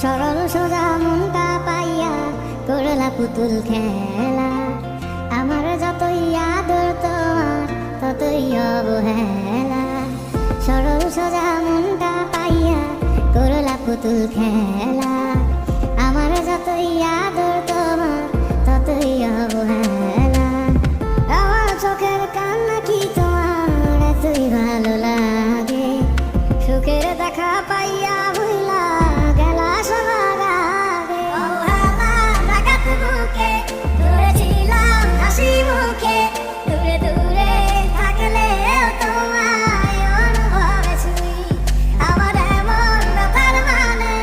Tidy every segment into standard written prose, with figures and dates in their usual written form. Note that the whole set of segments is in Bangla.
সরল সোজা মনটা পাইয়া করলা পুতুল খেলা। আমার যতই আদর তোমার ততই অবহেলা। সরল সোজা মনটা পাইয়া করলা পুতুল খেলা। আমার যতই আদর তোমার ততই অবহেলা। আমার চোখের কান্না কি তোমার এতই ভালো লাগে? সুখের দেখা পাইয়া ভুলা গেলা সবার আগে। অবহেলা ডাকাত বুকে ধরেছিলাম হাসি মুখে। দূরে দূরে থাকলেও তোমায় অনুভবে ছুঁই। আমার এমন ব্যাপার মানে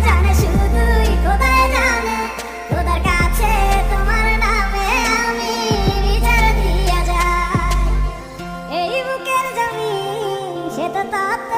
জানে শুধুই খোদাই জানে। খোদার কাছে তোমার নামে আমি বিচার দিয়া যাই। এই বুকের জমি সে তো তত